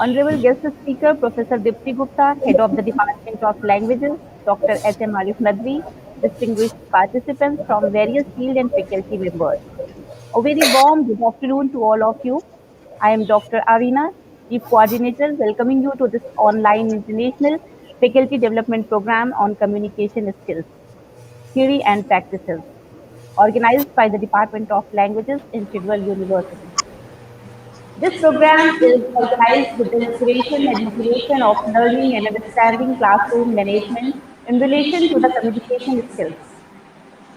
Honorable guest speaker, Professor Deepti Gupta, Head of the Department of Languages, Dr. H.M. Arif Nadvi, distinguished participants from various field and faculty members. A very warm good afternoon to all of you. I am Dr. Arina, Chief Coordinator, welcoming you to this online international faculty development program on communication skills, theory and practices, organized by the Department of Languages in Tidwal University. This program is organized with the inspiration and motivation of learning and understanding classroom management in relation to the communication skills.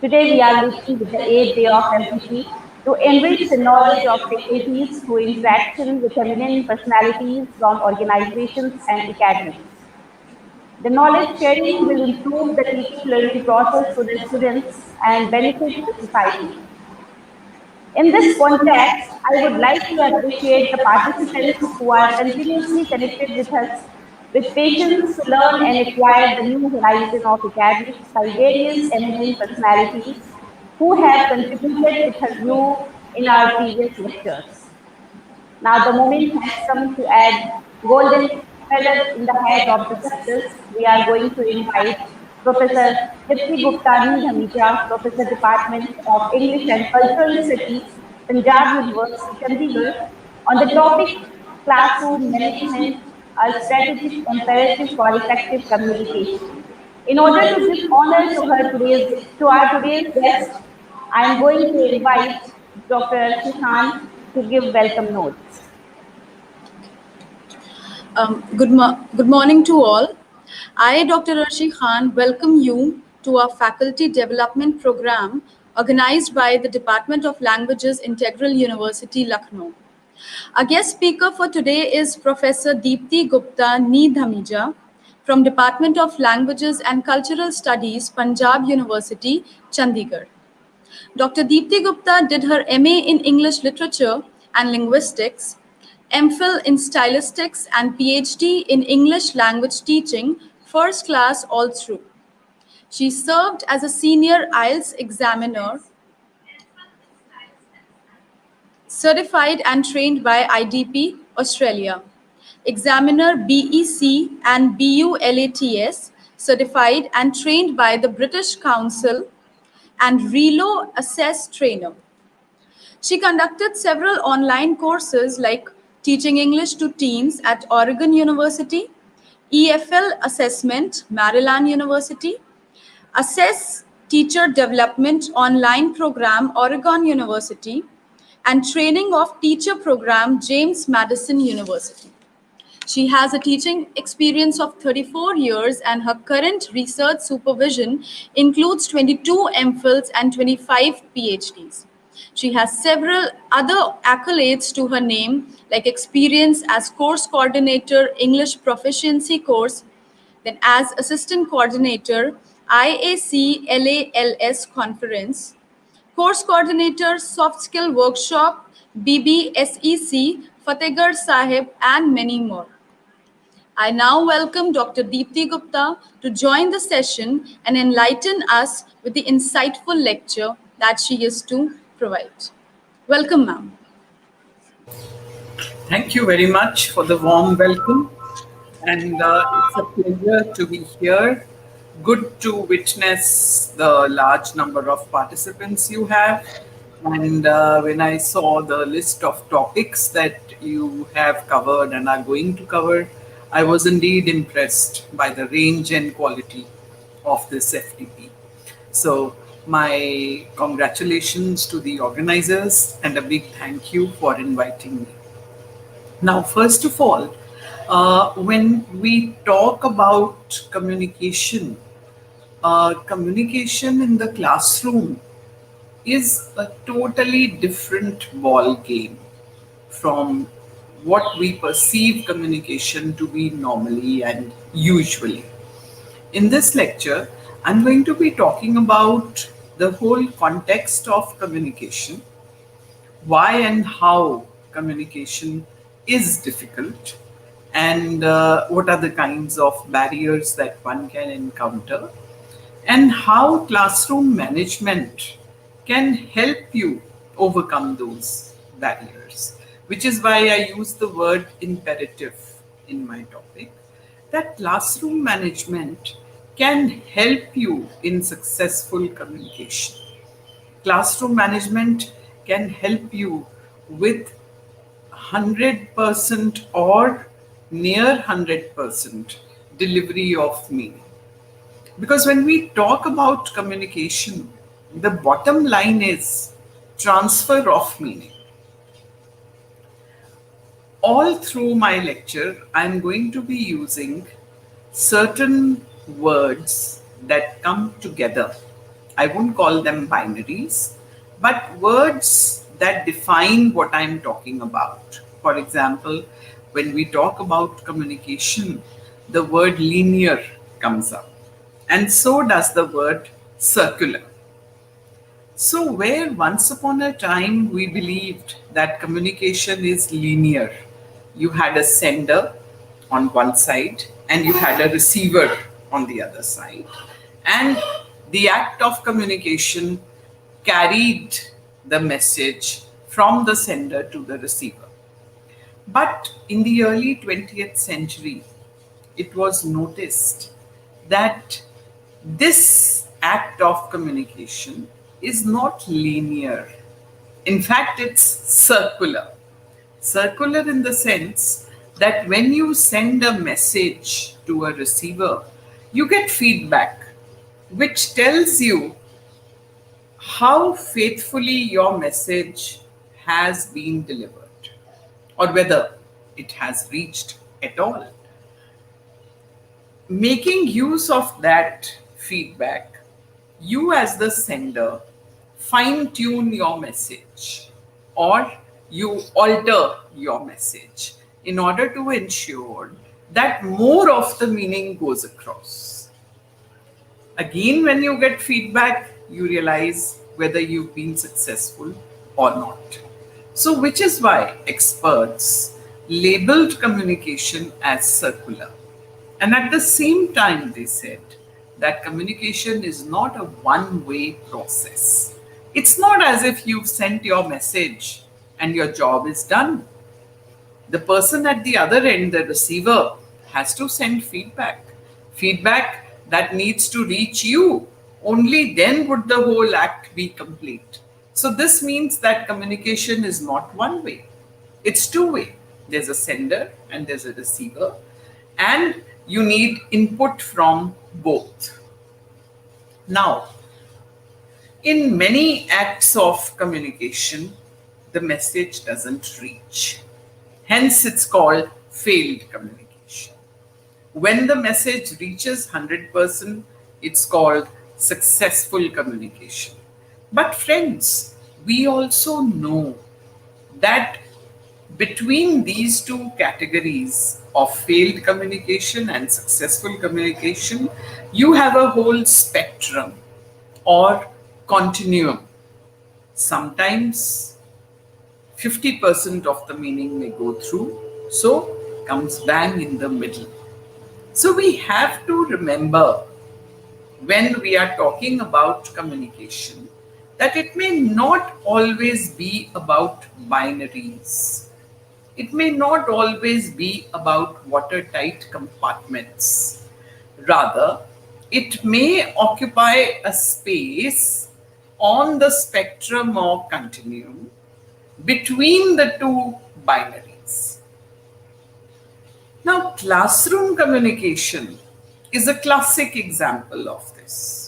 Today, we are looking with the 8th day of FDP to enrich the knowledge of faculties through interaction with eminent personalities from organizations and academics. The knowledge sharing will improve the teaching learning process for the students and benefit the society. In this context, I would like to appreciate the participants who are continuously connected with us with patience to learn and acquire the new horizon of academics by various eminent personalities who have contributed with her view in our previous lectures. Now the moment has come to add golden feathers in the head of the success. We are going to invite Professor Deepti Gupta Dhamija, Professor Department of English and Cultural Studies, Panjab University, Chandigarh, on the topic Classroom Management, a strategic imperative for effective communication. In order to give honor to our today's guest, I am going to invite Dr. Shishan to give welcome notes. Good morning to all. I, Dr. Arshi Khan, welcome you to our Faculty Development Program organized by the Department of Languages, Integral University, Lucknow. Our guest speaker for today is Professor Deepti Gupta Dhamija from Department of Languages and Cultural Studies, Panjab University, Chandigarh. Dr. Deepti Gupta did her MA in English Literature and Linguistics, MPhil in Stylistics and PhD in English Language Teaching, first class all through. She served as a senior IELTS examiner, certified and trained by IDP, Australia. Examiner BEC and BULATS, certified and trained by the British Council, and RELO Assess Trainer. She conducted several online courses like Teaching English to Teens at Oregon University, EFL Assessment, Maryland University, Assess Teacher Development Online Program, Oregon University, and Training of Teacher Program, James Madison University. She has a teaching experience of 34 years and her current research supervision includes 22 MPhils and 25 PhDs. She has several other accolades to her name, like experience as course coordinator, English proficiency course, then as assistant coordinator, IAC LALS conference, course coordinator, soft skill workshop, BBSEC, Fatehgarh Sahib, and many more. I now welcome Dr. Deepti Gupta to join the session and enlighten us with the insightful lecture that she is to provide. Welcome, ma'am. Thank you very much for the warm welcome. And it's a pleasure to be here. Good to witness the large number of participants you have. And when I saw the list of topics that you have covered and are going to cover, I was indeed impressed by the range and quality of this FDP. So my congratulations to the organizers and a big thank you for inviting me. Now, first of all, when we talk about communication, communication in the classroom is a totally different ball game from what we perceive communication to be normally and usually. In this lecture, I'm going to be talking about the whole context of communication, why and how communication is difficult, and what are the kinds of barriers that one can encounter, and how classroom management can help you overcome those barriers, which is why I use the word imperative in my topic that classroom management can help you in successful communication. Classroom management can help you with 100% or near 100% delivery of meaning. Because when we talk about communication, the bottom line is transfer of meaning. All through my lecture, I'm going to be using certain words that come together. I won't call them binaries, but words that define what I'm talking about. For example, when we talk about communication, the word linear comes up, and so does the word circular. So, where once upon a time we believed that communication is linear, you had a sender on one side and you had a receiver on the other side, and the act of communication carried the message from the sender to the receiver. But in the early 20th century, it was noticed that this act of communication is not linear. In fact, it's circular. Circular in the sense that when you send a message to a receiver, you get feedback which tells you how faithfully your message has been delivered or whether it has reached at all. Making use of that feedback, you as the sender fine tune your message or you alter your message in order to ensure that more of the meaning goes across. Again, when you get feedback, you realize whether you've been successful or not. So, which is why experts labeled communication as circular. And at the same time, they said that communication is not a one-way process. It's not as if you've sent your message and your job is done. The person at the other end, the receiver, has to send feedback. Feedback that needs to reach you. Only then would the whole act be complete. So this means that communication is not one way. It's two way. There's a sender and there's a receiver. And you need input from both. Now, in many acts of communication, the message doesn't reach. Hence, it's called failed communication. When the message reaches 100%, it's called successful communication. But friends, we also know that between these two categories of failed communication and successful communication, you have a whole spectrum or continuum. Sometimes 50% of the meaning may go through, so comes bang in the middle. So we have to remember when we are talking about communication that it may not always be about binaries. It may not always be about watertight compartments. Rather, it may occupy a space on the spectrum or continuum between the two binaries. Now, classroom communication is a classic example of this.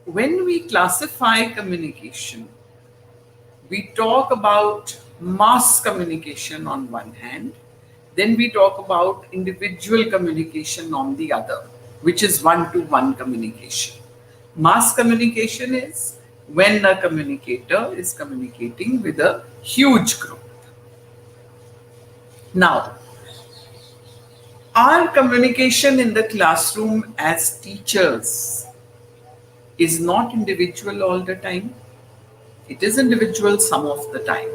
When we classify communication, we talk about mass communication on one hand, then we talk about individual communication on the other, which is one-to-one communication. Mass communication is when a communicator is communicating with a huge group. Now, our communication in the classroom as teachers is not individual all the time. It is individual some of the time,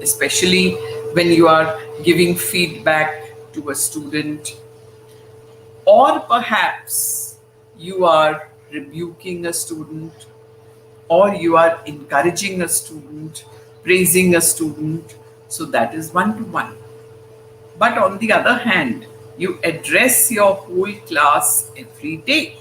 especially when you are giving feedback to a student, or perhaps you are rebuking a student, or you are encouraging a student, praising a student. So that is one-to-one. But on the other hand, you address your whole class every day.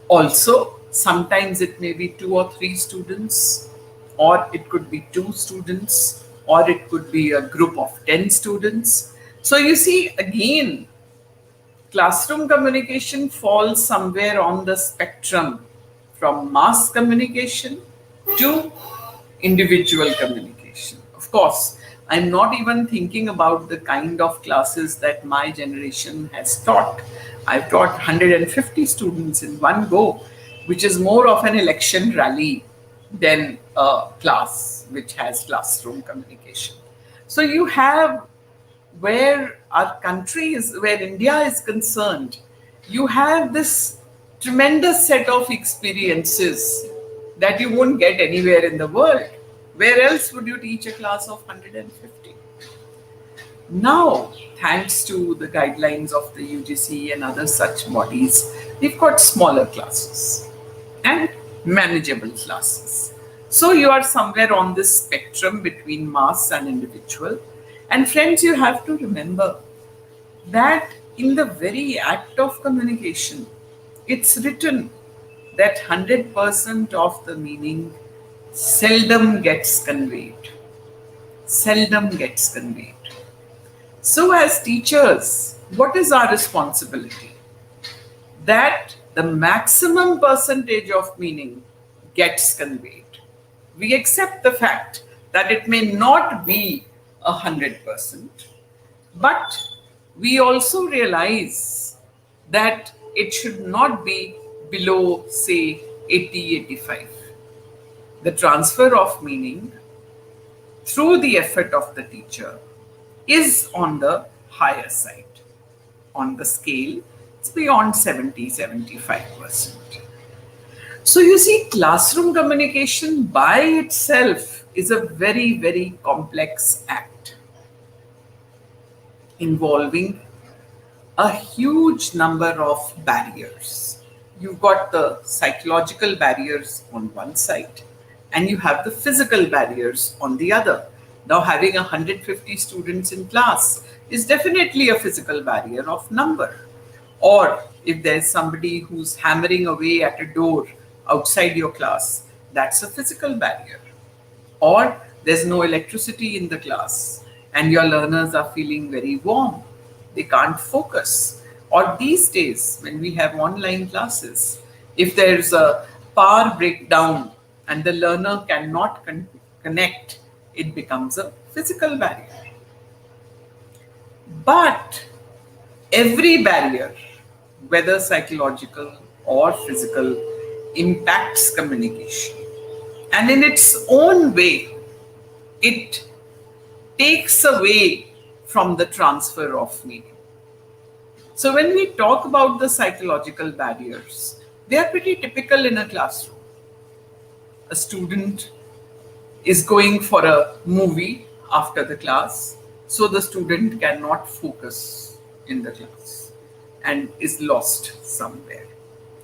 Also, sometimes it may be two or three students, or it could be two students, or it could be a group of 10 students. So, you see, again, classroom communication falls somewhere on the spectrum from mass communication to individual communication. Of course, I'm not even thinking about the kind of classes that my generation has taught. I've taught 150 students in one go, which is more of an election rally than a class which has classroom communication. So you have, where our country is, where India is concerned, you have this tremendous set of experiences that you won't get anywhere in the world. Where else would you teach a class of 150? Now, thanks to the guidelines of the UGC and other such bodies, we've got smaller classes and manageable classes. So you are somewhere on this spectrum between mass and individual. And friends, you have to remember that in the very act of communication, it's written that 100% of the meaning seldom gets conveyed. Seldom gets conveyed. So, as teachers, what is our responsibility? That the maximum percentage of meaning gets conveyed. We accept the fact that it may not be 100%, but we also realize that it should not be below, say, 80, 85. The transfer of meaning through the effort of the teacher is on the higher side. On the scale, it's beyond 70, 75%. So you see, classroom communication by itself is a very, very complex act involving a huge number of barriers. You've got the psychological barriers on one side, and you have the physical barriers on the other. Now, having 150 students in class is definitely a physical barrier of number. Or if there's somebody who's hammering away at a door outside your class, that's a physical barrier. Or there's no electricity in the class and your learners are feeling very warm, they can't focus. Or these days, when we have online classes, if there's a power breakdown and the learner cannot connect, it becomes a physical barrier. But every barrier, whether psychological or physical, impacts communication. And in its own way, it takes away from the transfer of meaning. So when we talk about the psychological barriers, they are pretty typical in a classroom. A student is going for a movie after the class, so the student cannot focus in the class and is lost somewhere.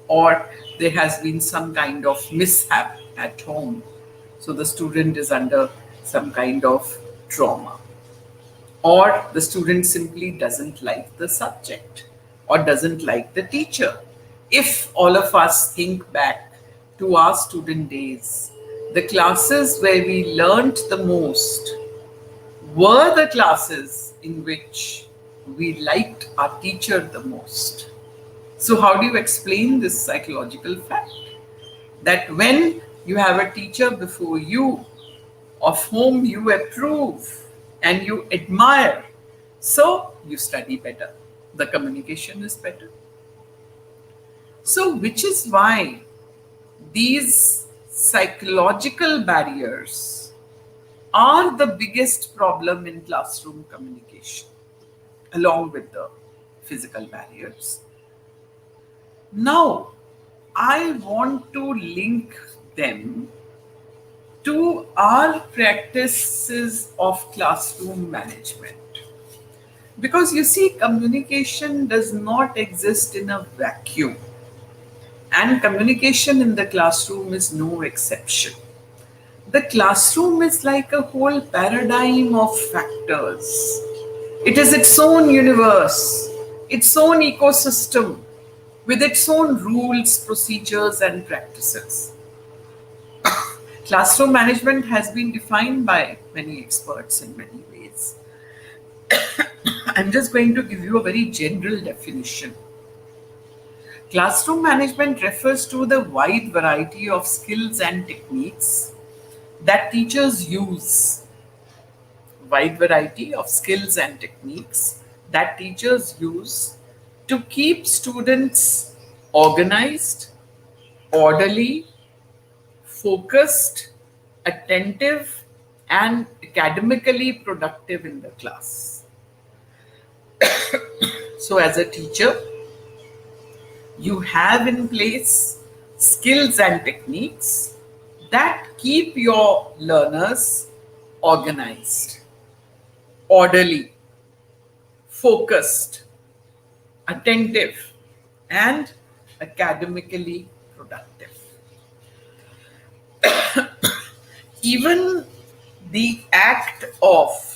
Or there has been some kind of mishap at home, so the student is under some kind of trauma. Or the student simply doesn't like the subject or doesn't like the teacher. If all of us think back to our student days, the classes where we learnt the most were the classes in which we liked our teacher the most. So how do you explain this psychological fact? That when you have a teacher before you of whom you approve and you admire, so you study better. The communication is better. So which is why these psychological barriers are the biggest problem in classroom communication, along with the physical barriers. Now, I want to link them to our practices of classroom management. Because you see, communication does not exist in a vacuum. And communication in the classroom is no exception. The classroom is like a whole paradigm of factors It is its own universe, its own ecosystem, with its own rules, procedures, and practices. Classroom management has been defined by many experts in many ways. I'm just going to give you a very general definition. Classroom management refers to the wide variety of skills and techniques that teachers use. Wide variety of skills and techniques that teachers use to keep students organized, orderly, focused, attentive, and academically productive in the class. So, as a teacher, you have in place skills and techniques that keep your learners organized, orderly, focused, attentive, and academically productive. Even the act of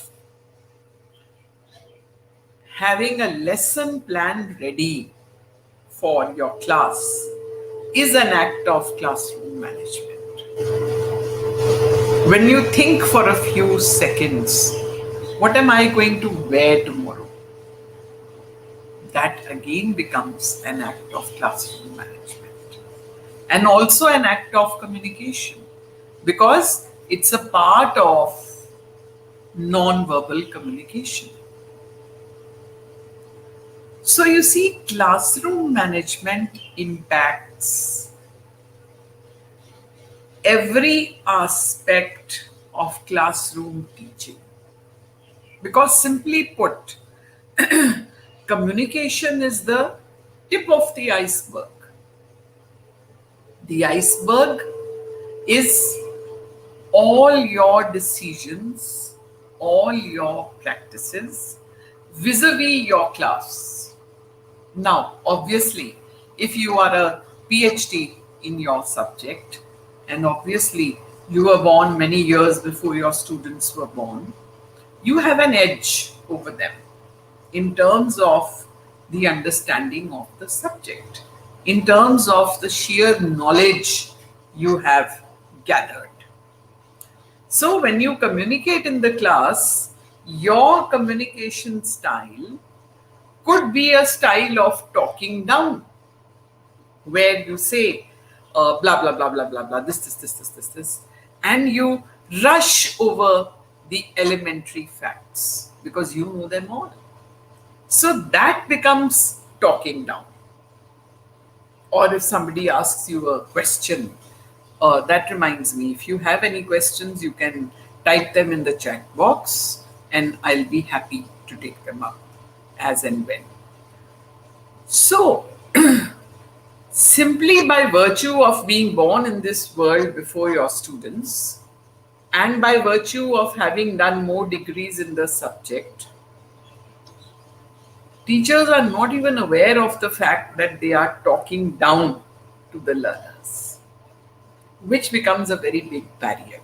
having a lesson plan ready for your class is an act of classroom management. When you think for a few seconds, what am I going to wear tomorrow? That again becomes an act of classroom management and also an act of communication because it's a part of non-verbal communication. So you see, classroom management impacts every aspect of classroom teaching. Because simply put, communication is the tip of the iceberg. The iceberg is all your decisions, all your practices vis-a-vis your class. Now, obviously, if you are a PhD in your subject, and obviously you were born many years before your students were born, you have an edge over them in terms of the understanding of the subject, in terms of the sheer knowledge you have gathered. So, when you communicate in the class, your communication style could be a style of talking down, where you say blah, blah, blah, blah, blah, blah, this, and you rush over the elementary facts because you know them all. So that becomes talking down. Or if somebody asks you a question, that reminds me, if you have any questions, you can type them in the chat box and I'll be happy to take them up as and when. So, simply by virtue of being born in this world before your students, and by virtue of having done more degrees in the subject, teachers are not even aware of the fact that they are talking down to the learners, which becomes a very big barrier.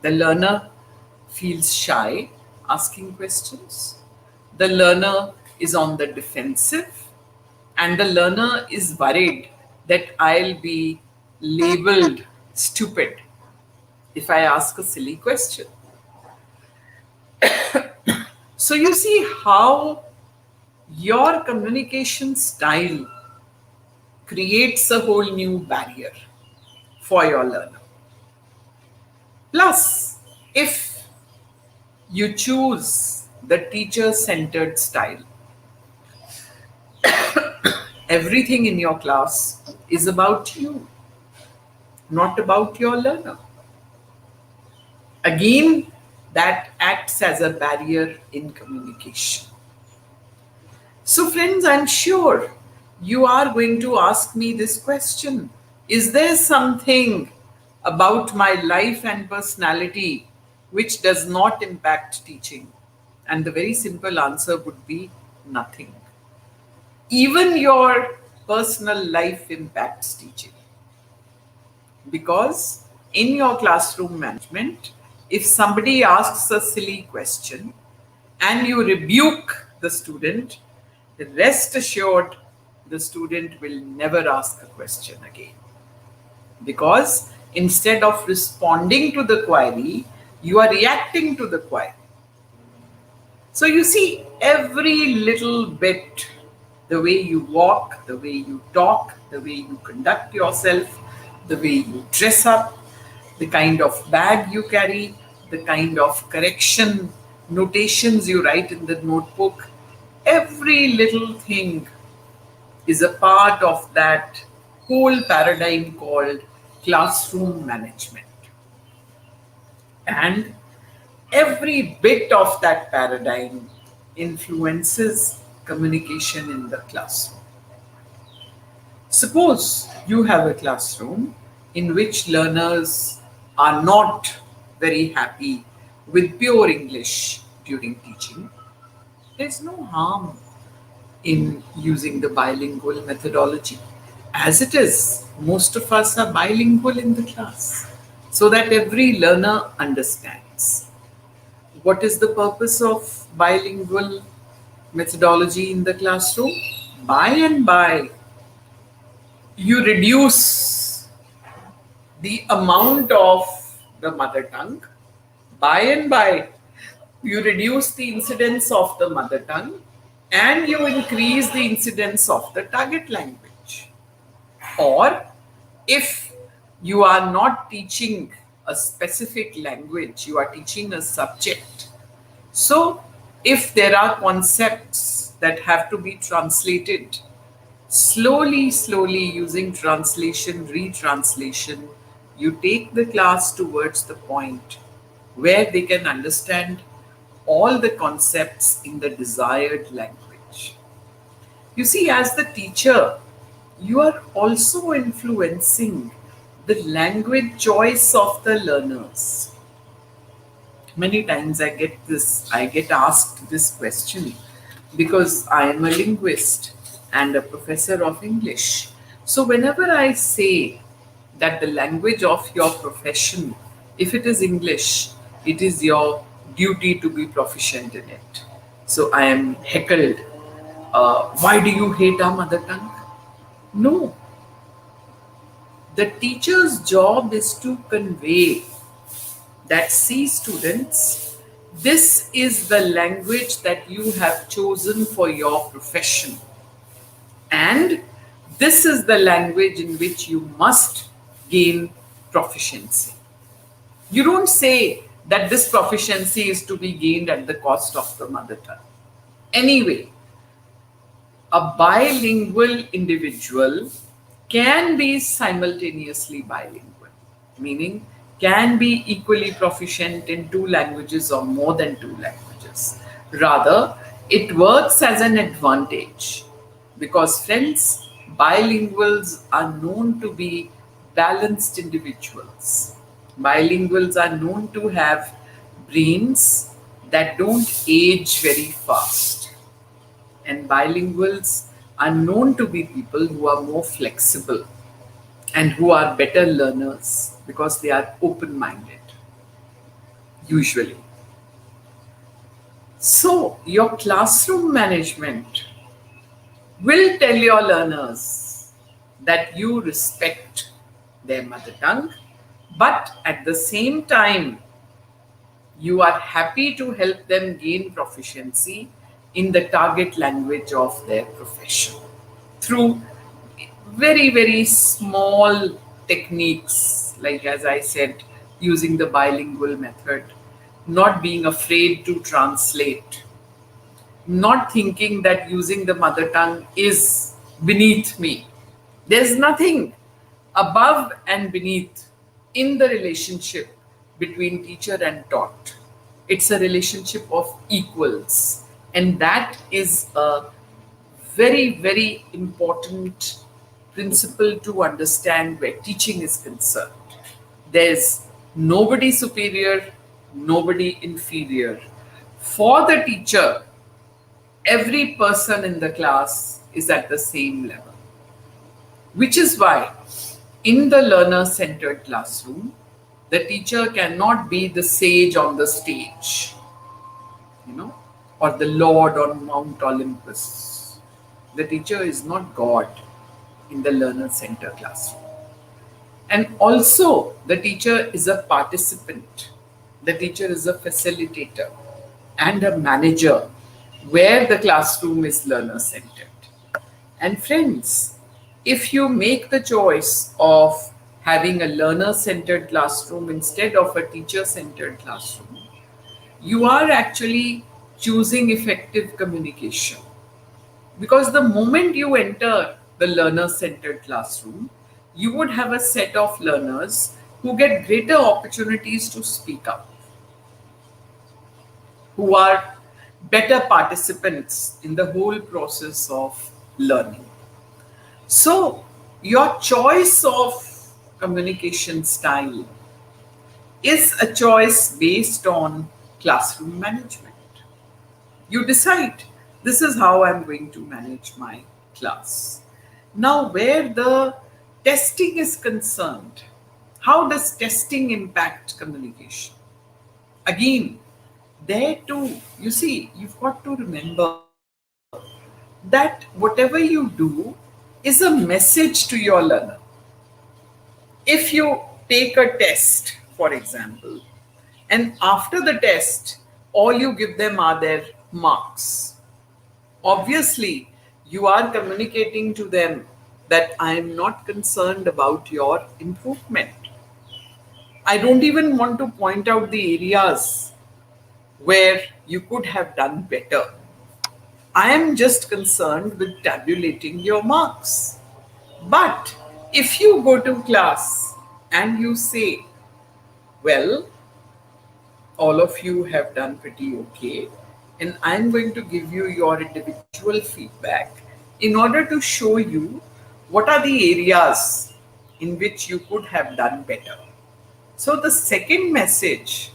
The learner feels shy asking questions. The learner is on the defensive, and the learner is worried that I'll be labeled stupid if I ask a silly question. So you see how your communication style creates a whole new barrier for your learner. Plus, if you choose the teacher-centered style, everything in your class is about you, not about your learner. Again, that acts as a barrier in communication. So, friends, I'm sure you are going to ask me this question. Is there something about my life and personality which does not impact teaching? And the very simple answer would be nothing. Even your personal life impacts teaching. Because in your classroom management, if somebody asks a silly question, and you rebuke the student, rest assured the student will never ask a question again. Because instead of responding to the query, you are reacting to the query. So you see, every little bit, the way you walk, the way you talk, the way you conduct yourself, the way you dress up, the kind of bag you carry, the kind of correction notations you write in the notebook, every little thing is a part of that whole paradigm called classroom management. And every bit of that paradigm influences communication in the classroom. Suppose you have a classroom in which learners are not very happy with pure English during teaching. There's no harm in using the bilingual methodology. As it is, most of us are bilingual in the class so that every learner understands. What is the purpose of bilingual methodology in the classroom? By and by, you reduce the amount of the mother tongue. By and by, you reduce the incidence of the mother tongue and you increase the incidence of the target language. Or if you are not teaching a specific language, you are teaching a subject. So if there are concepts that have to be translated, slowly using translation, retranslation, you take the class towards the point where they can understand all the concepts in the desired language. You see, as the teacher, you are also influencing the language choice of the learners. Many times I get asked this question because I am a linguist and a professor of English. So whenever I say that the language of your profession, if it is English, it is your duty to be proficient in it. So I am heckled. Why do you hate our mother tongue? No. The teacher's job is to convey that, see students, this is the language that you have chosen for your profession. And this is the language in which you must gain proficiency. You don't say that this proficiency is to be gained at the cost of the mother tongue. Anyway, a bilingual individual can be simultaneously bilingual, meaning can be equally proficient in two languages or more than two languages. Rather, it works as an advantage because, friends, bilinguals are known to be balanced individuals. Bilinguals are known to have brains that don't age very fast. And bilinguals are known to be people who are more flexible and who are better learners because they are open minded, usually. So, your classroom management will tell your learners that you respect their mother tongue, but at the same time, you are happy to help them gain proficiency in the target language of their profession through very small techniques, like as I said, using the bilingual method, not being afraid to translate, not thinking that using the mother tongue is beneath me. There's nothing above and beneath in the relationship between teacher and taught. It's a relationship of equals. And that is a very important principle to understand where teaching is concerned. There's nobody superior, nobody inferior. For the teacher, every person in the class is at the same level. Which is why in the learner-centered classroom, the teacher cannot be the sage on the stage. You know, or the Lord on Mount Olympus. The teacher is not God in the learner center classroom. And also, the teacher is a participant, the teacher is a facilitator and a manager where the classroom is learner centered. And friends, if you make the choice of having a learner centered classroom instead of a teacher centered classroom, you are actually choosing effective communication. Because the moment you enter the learner centered classroom, you would have a set of learners who get greater opportunities to speak up, who are better participants in the whole process of learning. So, your choice of communication style is a choice based on classroom management. You decide, this is how I'm going to manage my class. Now, where the testing is concerned, how does testing impact communication? Again, there too, you see, you've got to remember that whatever you do is a message to your learner. If you take a test, for example, and after the test, all you give them are their marks. Obviously, you are communicating to them that I am not concerned about your improvement. I don't even want to point out the areas where you could have done better. I am just concerned with tabulating your marks. But if you go to class and you say, well, all of you have done pretty okay, and I'm going to give you your individual feedback in order to show you what are the areas in which you could have done better. So, the second message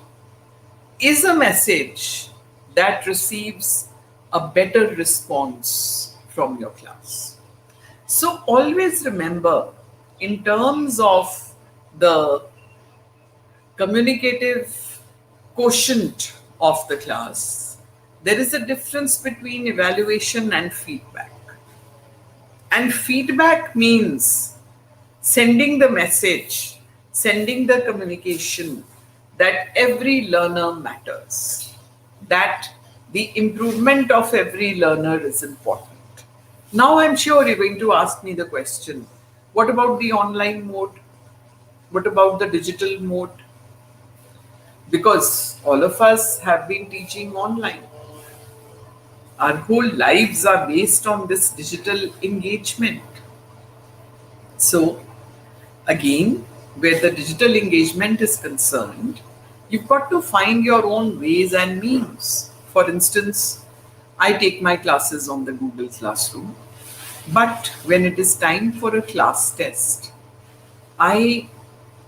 is a message that receives a better response from your class. So, always remember, in terms of the communicative quotient of the class, there is a difference between evaluation and feedback. And feedback means sending the message, sending the communication that every learner matters, that the improvement of every learner is important. Now, I'm sure you're going to ask me the question, what about the online mode? What about the digital mode? Because all of us have been teaching online. Our whole lives are based on this digital engagement. So, again, where the digital engagement is concerned, you've got to find your own ways and means. For instance, I take my classes on the Google Classroom, but when it is time for a class test, I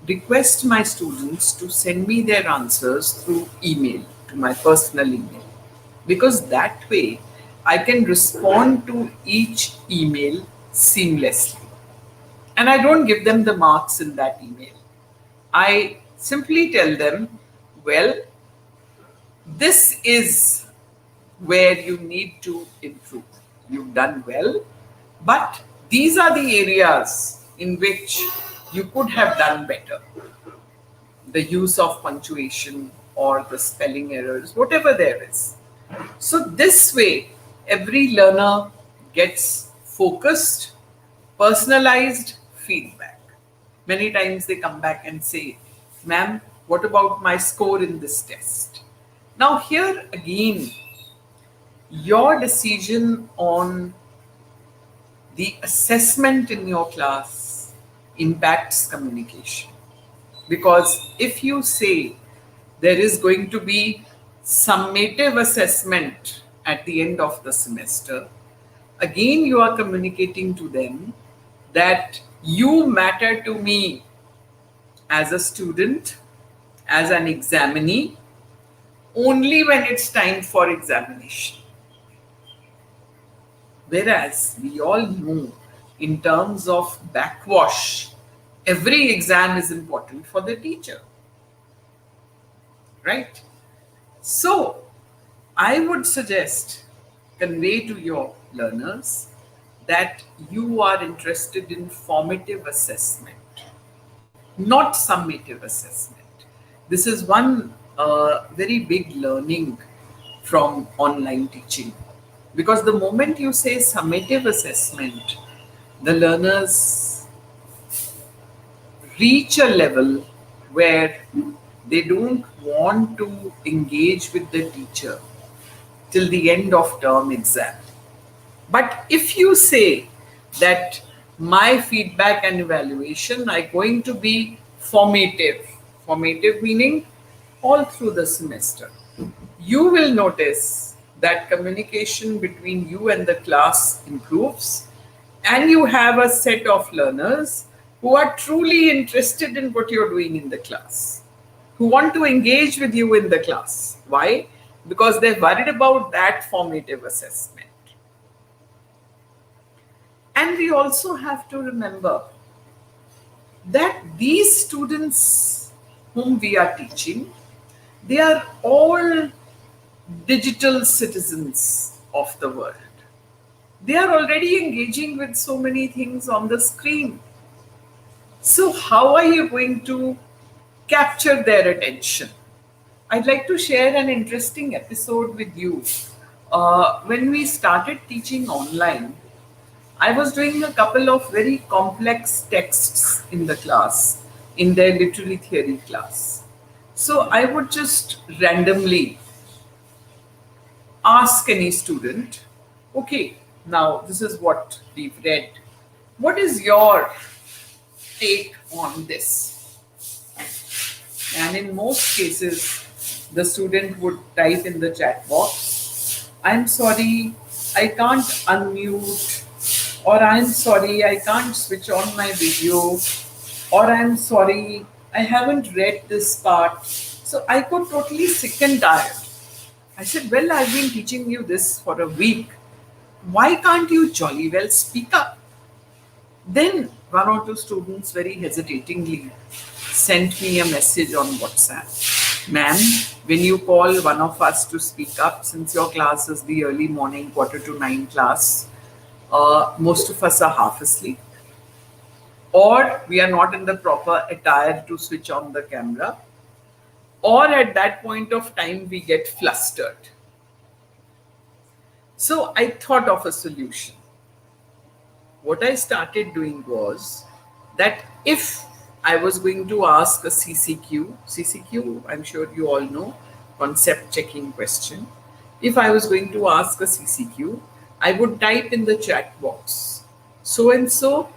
request my students to send me their answers through email, to my personal email, because that way I can respond to each email seamlessly. And I don't give them the marks in that email. I simply tell them, well, this is where you need to improve. You've done well, but these are the areas in which you could have done better. The use of punctuation or the spelling errors, whatever there is. So, this way, every learner gets focused, personalized feedback. Many times they come back and say, ma'am, what about my score in this test? Now, here again, your decision on the assessment in your class impacts communication. Because if you say there is going to be summative assessment at the end of the semester, again you are communicating to them that you matter to me as a student, as an examinee, only when it's time for examination. Whereas we all know, in terms of backwash, every exam is important for the teacher, right? So, I would suggest convey to your learners that you are interested in formative assessment, not summative assessment. This is one very big learning from online teaching, because the moment you say summative assessment, the learners reach a level where they don't want to engage with the teacher till the end of term exam. But if you say that my feedback and evaluation are going to be formative meaning all through the semester, you will notice that communication between you and the class improves, and you have a set of learners who are truly interested in what you're doing in the class, who want to engage with you in the class. Why? Because they're worried about that formative assessment. And we also have to remember that these students whom we are teaching, they are all digital citizens of the world. They are already engaging with so many things on the screen. So, how are you going to capture their attention? I'd like to share an interesting episode with you. When we started teaching online, I was doing a couple of very complex texts in the class, in their literary theory class. So I would just randomly ask any student, okay, now this is what we've read. What is your take on this? And in most cases, the student would type in the chat box, I'm sorry, I can't unmute, or I'm sorry, I can't switch on my video, or I'm sorry, I haven't read this part. So I got totally sick and tired. I said, well, I've been teaching you this for a week. Why can't you jolly well speak up? Then one or two students very hesitatingly sent me a message on WhatsApp. Ma'am, when you call one of us to speak up, since your class is the early morning, 8:45 class, most of us are half asleep, or we are not in the proper attire to switch on the camera, or at that point of time we get flustered. So I thought of a solution. What I started doing was that if I was going to ask a CCQ, I'm sure you all know, concept checking question. If I was going to ask a CCQ, I would type in the chat box, so and so,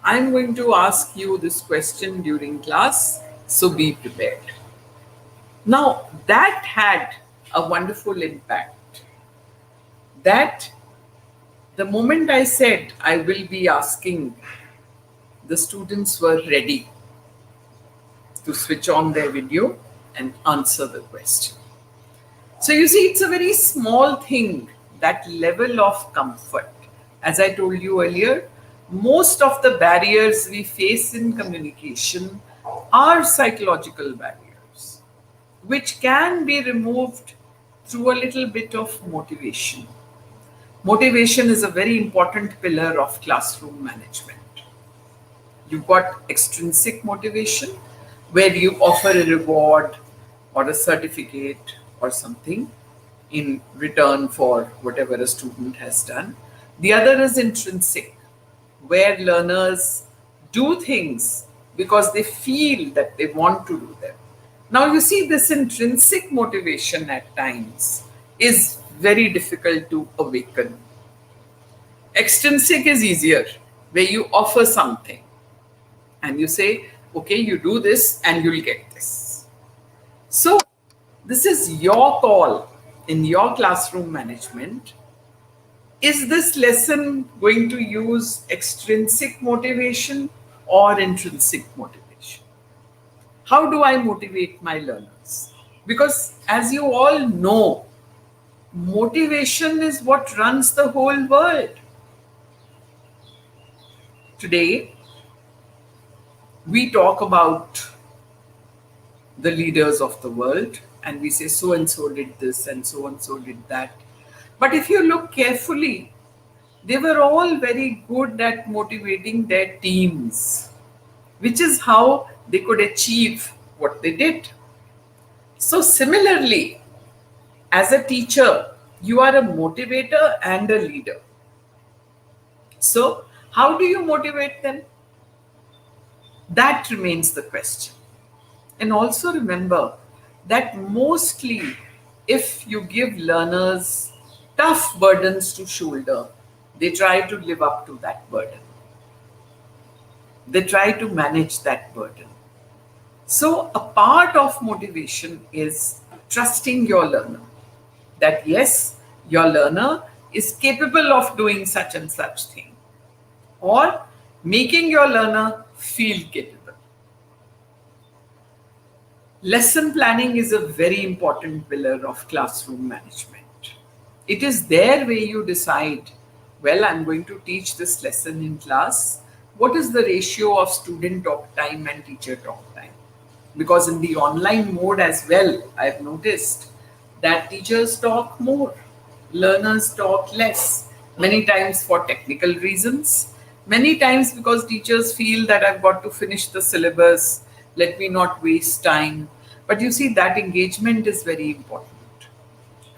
I'm going to ask you this question during class, so be prepared. Now, that had a wonderful impact. That the moment I said I will be asking, the students were ready to switch on their video and answer the question. So you see, it's a very small thing, that level of comfort. As I told you earlier, most of the barriers we face in communication are psychological barriers, which can be removed through a little bit of motivation. Motivation is a very important pillar of classroom management. You've got extrinsic motivation, where you offer a reward or a certificate or something in return for whatever a student has done. The other is intrinsic, where learners do things because they feel that they want to do them. Now, you see, this intrinsic motivation at times is very difficult to awaken. Extrinsic is easier, where you offer something and you say, okay, you do this and you'll get this. So, this is your call in your classroom management. Is this lesson going to use extrinsic motivation or intrinsic motivation? How do I motivate my learners? Because as you all know, motivation is what runs the whole world. Today, we talk about the leaders of the world. and we say so and so did this and so did that. But if you look carefully, they were all very good at motivating their teams, which is how they could achieve what they did. So, similarly, as a teacher, you are a motivator and a leader. So, how do you motivate them? That remains the question. And also remember that mostly, if you give learners tough burdens to shoulder, they try to live up to that burden. They try to manage that burden. So, a part of motivation is trusting your learner that yes, your learner is capable of doing such and such thing, or making your learner feel capable. Lesson planning is a very important pillar of classroom management. It is there where you decide, well, I'm going to teach this lesson in class. What is the ratio of student talk time and teacher talk time? Because in the online mode as well, I've noticed that teachers talk more, learners talk less, many times for technical reasons, many times because teachers feel that I've got to finish the syllabus, let me not waste time. But you see, that engagement is very important.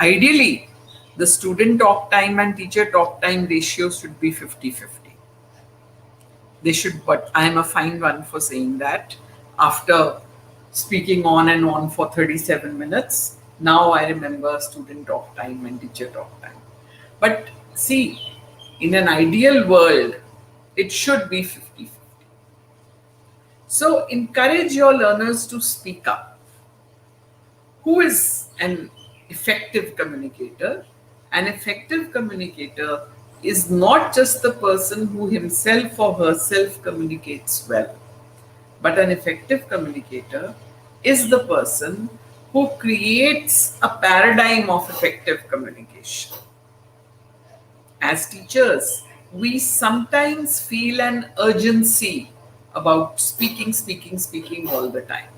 Ideally, the student talk time and teacher talk time ratio should be 50-50. They should, but I am a fine one for saying that. After speaking on and on for 37 minutes, now I remember student talk time and teacher talk time. But see, in an ideal world, it should be 50-50. So encourage your learners to speak up. Who is an effective communicator? An effective communicator is not just the person who himself or herself communicates well, but an effective communicator is the person who creates a paradigm of effective communication. As teachers, we sometimes feel an urgency about speaking all the time.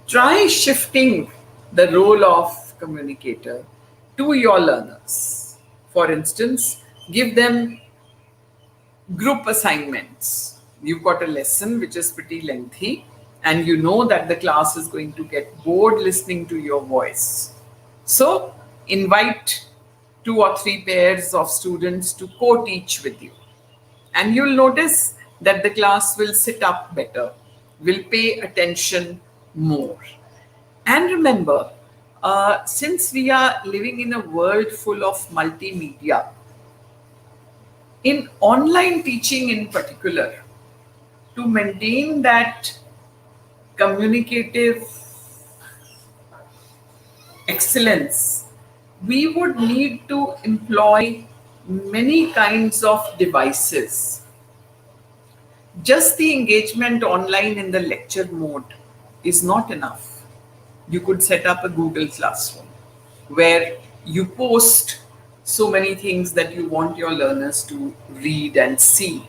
Try shifting the role of communicator to your learners. For instance, give them group assignments. You've got a lesson which is pretty lengthy, and you know that the class is going to get bored listening to your voice. So, invite 2 or 3 pairs of students to co-teach with you. And you'll notice that the class will sit up better, will pay attention more. And remember, since we are living in a world full of multimedia, in online teaching in particular, to maintain that communicative excellence, we would need to employ many kinds of devices. Just the engagement online in the lecture mode is not enough. You could set up a Google Classroom where you post so many things that you want your learners to read and see.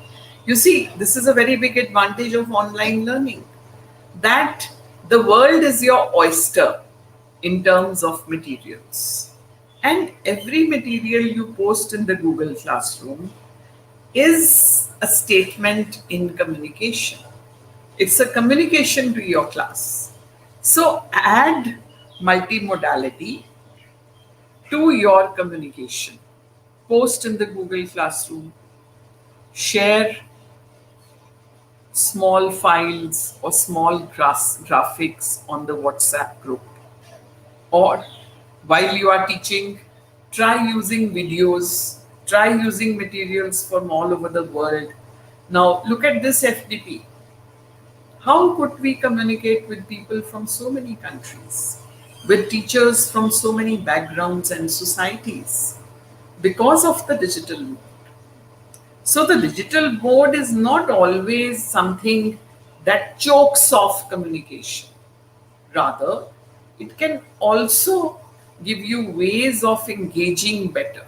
You see, this is a very big advantage of online learning, that the world is your oyster in terms of materials. And every material you post in the Google Classroom is a statement in communication. It's a communication to your class. So add multimodality to your communication. Post in the Google Classroom, share small files or small graphics on the WhatsApp group. Or while you are teaching, try using videos, try using materials from all over the world. Now look at this FDP. How could we communicate with people from so many countries, with teachers from so many backgrounds and societies? Because of the digital mode. So the digital mode is not always something that chokes off communication. Rather, it can also give you ways of engaging better.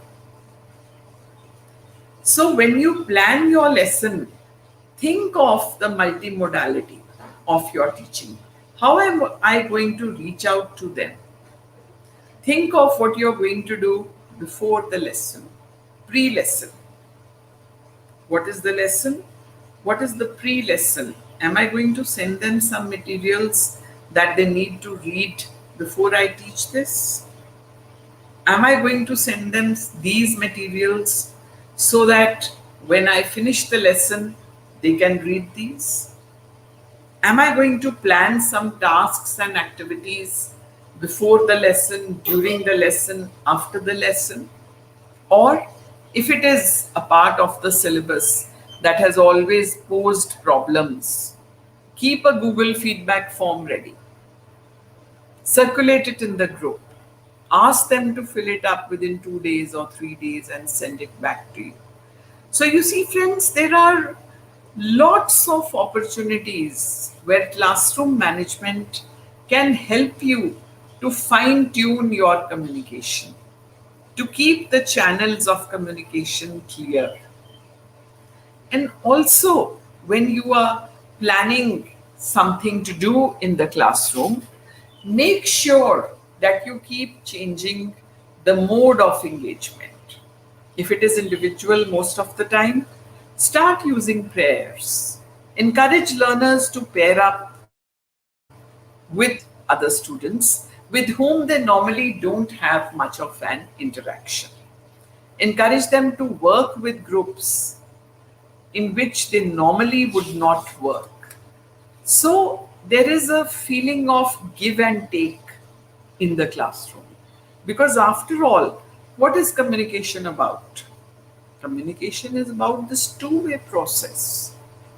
So when you plan your lesson, think of the multimodality of your teaching. How am I going to reach out to them? Think of what you're going to do before the lesson, pre-lesson. What is the lesson? What is the pre-lesson? Am I going to send them some materials that they need to read before I teach this? Am I going to send them these materials so that when I finish the lesson, they can read these? Am I going to plan some tasks and activities before the lesson, during the lesson, after the lesson? Or if it is a part of the syllabus that has always posed problems, keep a Google feedback form ready. Circulate it in the group. Ask them to fill it up within 2 days or 3 days and send it back to you. So you see, friends, there are lots of opportunities where classroom management can help you to fine tune your communication, to keep the channels of communication clear. And also, when you are planning something to do in the classroom, make sure that you keep changing the mode of engagement. If it is individual most of the time, start using prayers. Encourage learners to pair up with other students with whom they normally don't have much of an interaction. Encourage them to work with groups in which they normally would not work. So there is a feeling of give and take in the classroom. Because after all, what is communication about? Communication is about this two-way process,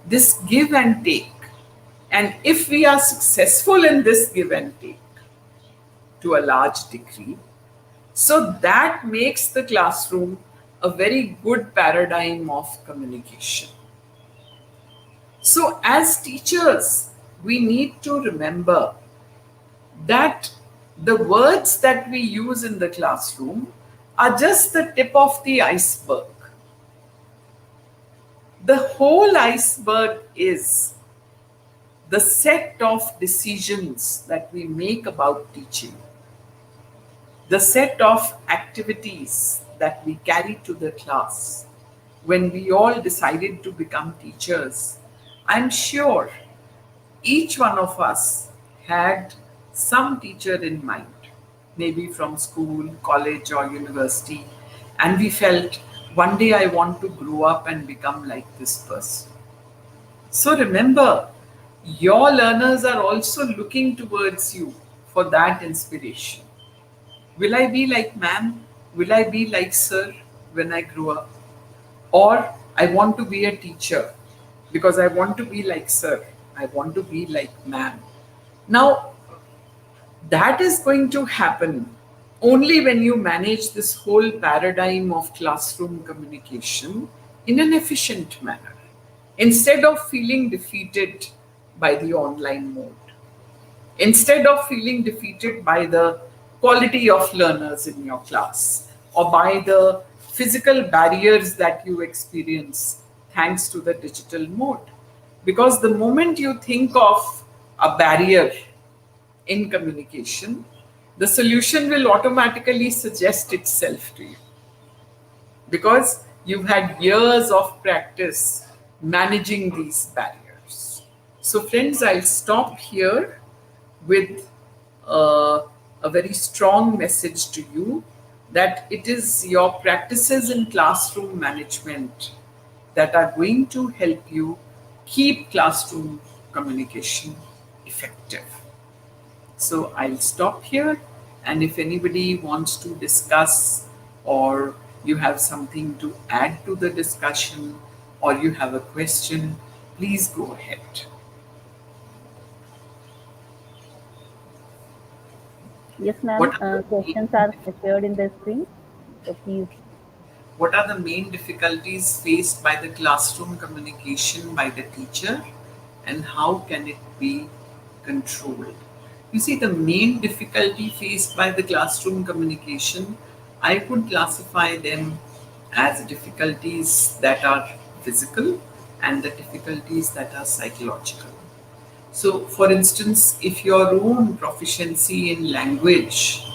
this give and take. And if we are successful in this give and take to a large degree, so that makes the classroom a very good paradigm of communication. So, as teachers, we need to remember that the words that we use in the classroom are just the tip of the iceberg. The whole iceberg is the set of decisions that we make about teaching, the set of activities that we carry to the class. When we all decided to become teachers, I'm sure each one of us had some teacher in mind, maybe from school, college, or university, and we felt one day I want to grow up and become like this person. So remember, your learners are also looking towards you for that inspiration. Will I be like ma'am? Will I be like sir when I grow up? Or I want to be a teacher because I want to be like sir. I want to be like ma'am. Now, that is going to happen only when you manage this whole paradigm of classroom communication in an efficient manner, instead of feeling defeated by the online mode, instead of feeling defeated by the quality of learners in your class or by the physical barriers that you experience thanks to the digital mode. Because the moment you think of a barrier in communication, the solution will automatically suggest itself to you because you've had years of practice managing these barriers. So, friends, I'll stop here with a very strong message to you that it is your practices in classroom management that are going to help you keep classroom communication effective. So I'll stop here, and if anybody wants to discuss or you have something to add to the discussion or you have a question, please go ahead. Yes, ma'am. What are the Questions are appeared in the screen. So please. what are the main difficulties faced by the classroom communication by the teacher, and how can it be controlled? You see, the main difficulty faced by the classroom communication, I could classify them as difficulties that are physical and the difficulties that are psychological. So, for instance, if your own proficiency in language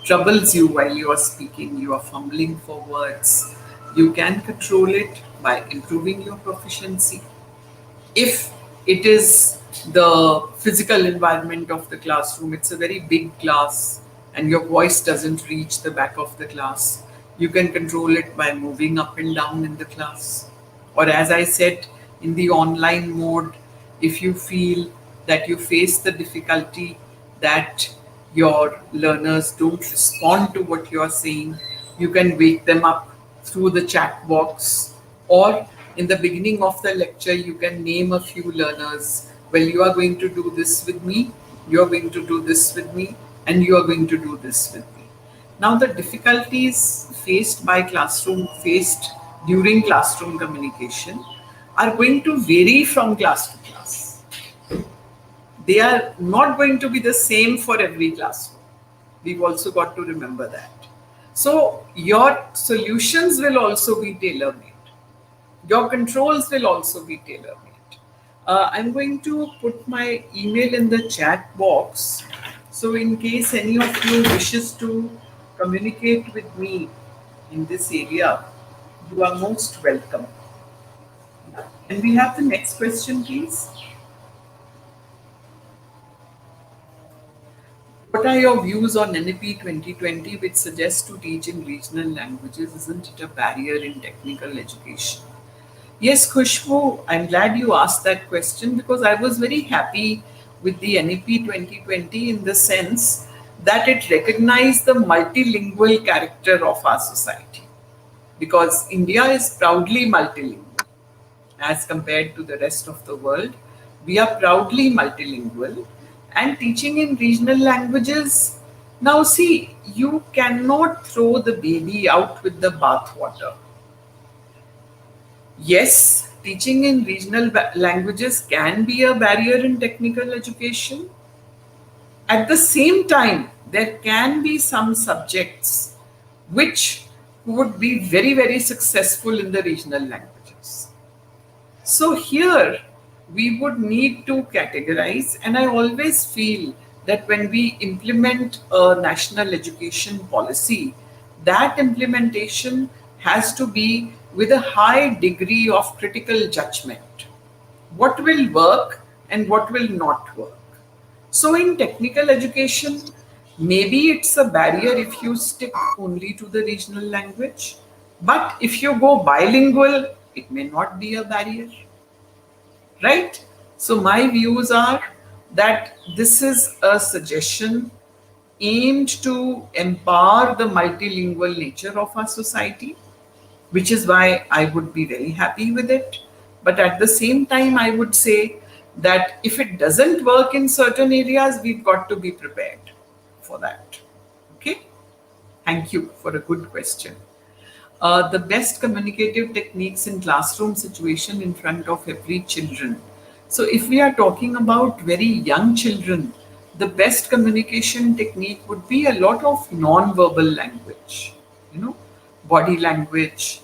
troubles you while you are speaking, you are fumbling for words, you can control it by improving your proficiency. If it is the physical environment of the classroom, it's a very big class and your voice doesn't reach the back of the class, you can control it by moving up and down in the class. Or, as I said, in the online mode, if you feel that you face the difficulty that your learners don't respond to what you are saying, you can wake them up through the chat box, or in the beginning of the lecture, you can name a few learners. Well, you are going to do this with me, you are going to do this with me, and you are going to do this with me. Now, the difficulties faced during classroom communication are going to vary from class to class. They are not going to be the same for every classroom. We've also got to remember that. So, your solutions will also be tailor made. Your controls will also be tailor made. I'm going to put my email in the chat box. So, in case any of you wishes to communicate with me in this area, you are most welcome. And we have the next question, please. What are your views on NEP 2020, which suggests to teach in regional languages? Isn't it a barrier in technical education? Yes, Khushbu, I'm glad you asked that question because I was very happy with the NEP 2020 in the sense that it recognized the multilingual character of our society. Because India is proudly multilingual as compared to the rest of the world. We are proudly multilingual and teaching in regional languages. Now, see, you cannot throw the baby out with the bathwater. Yes, teaching in regional languages can be a barrier in technical education. At the same time, there can be some subjects which would be very, very successful in the regional languages. So here we would need to categorize, and I always feel that when we implement a national education policy, that implementation has to be with a high degree of critical judgment. What will work and what will not work? So, in technical education, maybe it's a barrier if you stick only to the regional language, but if you go bilingual, it may not be a barrier, right? So, my views are that this is a suggestion aimed to empower the multilingual nature of our society, which is why I would be very happy with it. But at the same time, I would say that if it doesn't work in certain areas, we've got to be prepared for that. Okay? Thank you for a good question. The best communicative techniques in classroom situation in front of every children. So if we are talking about very young children, the best communication technique would be a lot of non-verbal language, you know, body language,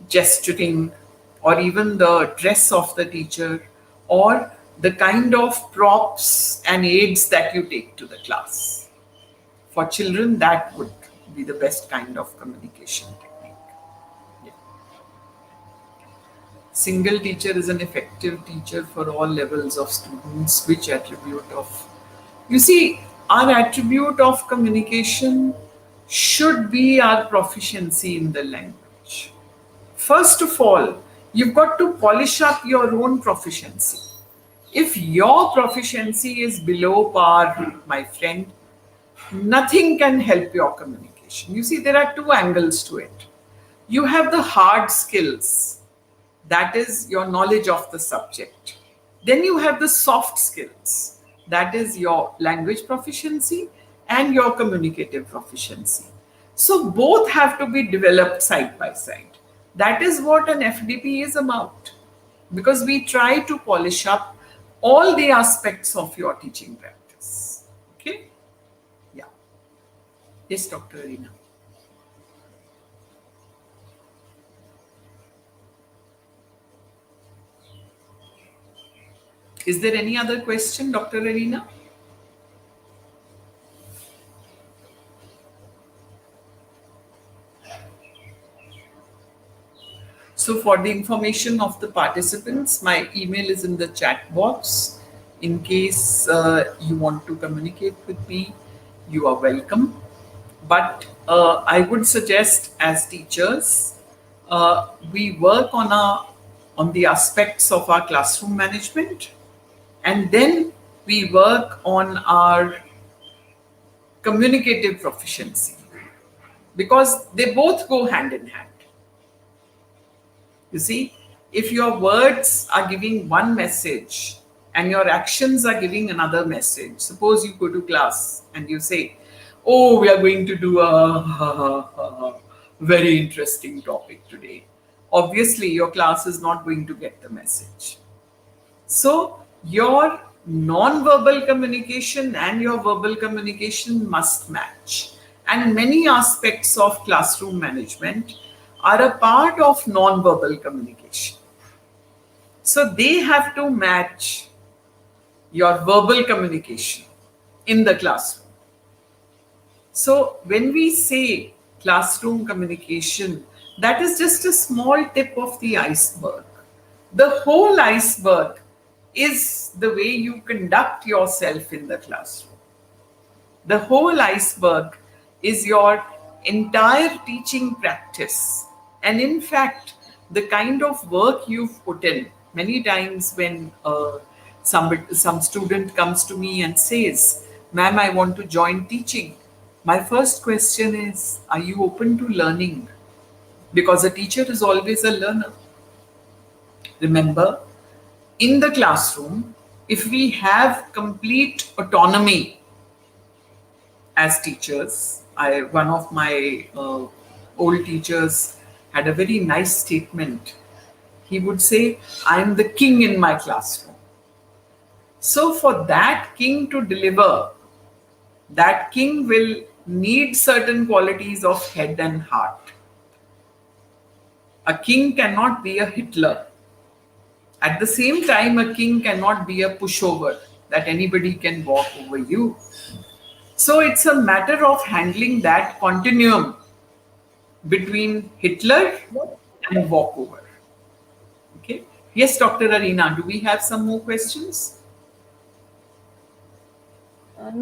gesturing, or even the dress of the teacher, or the kind of props and aids that you take to the class. For children, that would be the best kind of communication technique. Yeah. Single teacher is an effective teacher for all levels of students. Which attribute of? You see, our attribute of communication should be our proficiency in the language. First of all, you've got to polish up your own proficiency. If your proficiency is below par, my friend, nothing can help your communication. You see, there are two angles to it. You have the hard skills, that is your knowledge of the subject. Then you have the soft skills, that is your language proficiency and your communicative proficiency. So both have to be developed side by side. That is what an FDP is about, because we try to polish up all the aspects of your teaching practice. Okay? Yeah. Yes, Dr. Arina. Is there any other question, Dr. Arina? for the information of the participants, my email is in the chat box. In case you want to communicate with me, you are welcome. But I would suggest, as teachers, we work on the aspects of our classroom management, and then we work on our communicative proficiency, because they both go hand in hand. You see, if your words are giving one message and your actions are giving another message, suppose you go to class and you say, "Oh, we are going to do a very interesting topic today." Obviously, your class is not going to get the message. So, your non-verbal communication and your verbal communication must match. And many aspects of classroom management are a part of non-verbal communication. So, they have to match your verbal communication in the classroom. So, when we say classroom communication, that is just a small tip of the iceberg. The whole iceberg is the way you conduct yourself in the classroom. The whole iceberg is your entire teaching practice. And in fact, the kind of work you've put in. Many times when some student comes to me and says, "Ma'am, I want to join teaching," my first question is, are you open to learning? Because a teacher is always a learner. Remember, in the classroom, if we have complete autonomy as teachers, one of my old teachers had a very nice statement. He would say, "I am the king in my classroom." So for that king to deliver, that king will need certain qualities of head and heart. A king cannot be a Hitler. At the same time, a king cannot be a pushover that anybody can walk over you. So it's a matter of handling that continuum between Hitler and walkover. Okay. Yes, Dr. Arena, do we have some more questions?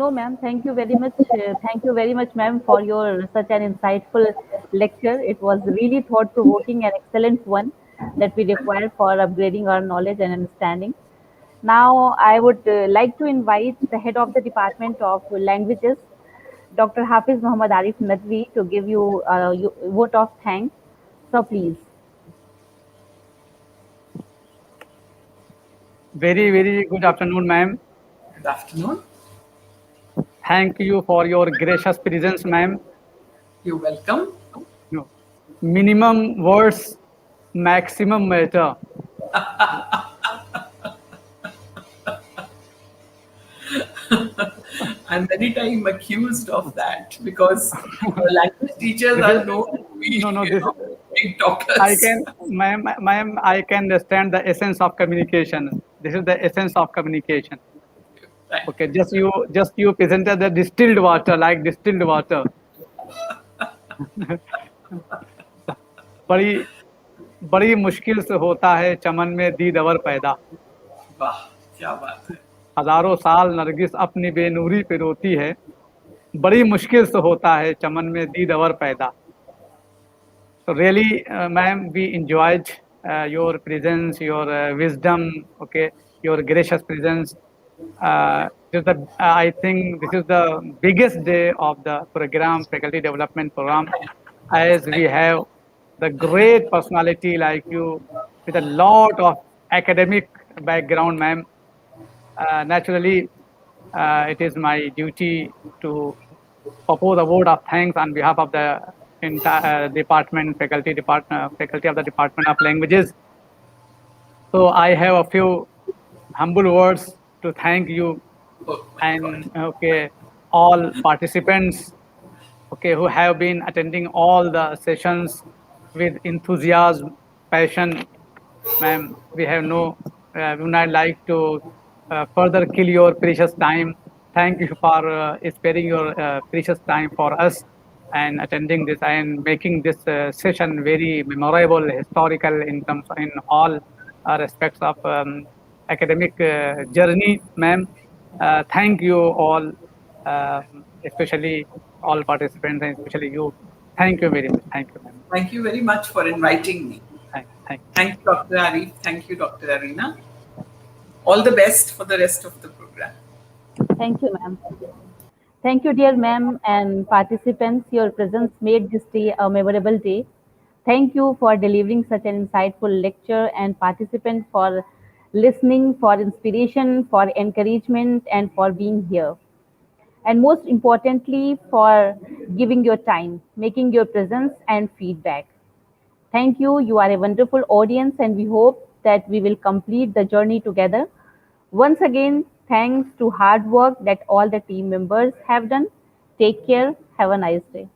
No, ma'am. Thank you very much. Thank you very much, ma'am, for your such an insightful lecture. It was really thought-provoking and excellent one that we require for upgrading our knowledge and understanding. Now, I would like to invite the head of the Department of Languages, Dr. Hafiz Muhammad Arif Nadvi, to give you a vote of thanks. So, please. Very, very good afternoon, ma'am. Good afternoon. Thank you for your gracious presence, ma'am. You're welcome. No. Minimum words, maximum matter. I'm many times accused of that because language teachers are known to be big talkers. Ma'am, I can understand the essence of communication. This is the essence of communication. Right. Okay, just you presented the distilled water, like distilled water. बड़ी बड़ी मुश्किल से होता है चमन में दीद अवर पैदा. वाह, क्या बात है. हजारों साल नरगिस अपनी बेनूरी पे रोती है, बड़ी मुश्किल से होता है चमन में दीद अवर पैदा. So really, ma'am, we enjoyed your presence, your wisdom, okay, your gracious presence. I think this is the biggest day of the program, faculty development program, as we have the great personality like you with a lot of academic background, ma'am. Naturally, it is my duty to propose a word of thanks on behalf of the entire faculty of the Department of Languages. So I have a few humble words to thank you and all participants who have been attending all the sessions with enthusiasm, passion. Ma'am, we would not like to further kill your precious time. Thank you for sparing your precious time for us. and attending this and making this session very memorable, historical in terms in all respects of academic journey, ma'am. Thank you all, especially all participants and especially you. Thank you very much. Thank you, ma'am. Thank you very much for inviting me. Thank Thank you, Dr. Arif. Thank you, Dr. Arena. All the best for the rest of the program. Thank you, ma'am. Thank you, dear ma'am and participants. Your presence made this day a memorable day. Thank you for delivering such an insightful lecture and participant for listening, for inspiration, for encouragement, and for being here. And most importantly, for giving your time, making your presence and feedback. Thank you. You are a wonderful audience, and we hope that we will complete the journey together. Once again, thanks to hard work that all the team members have done. Take care. Have a nice day.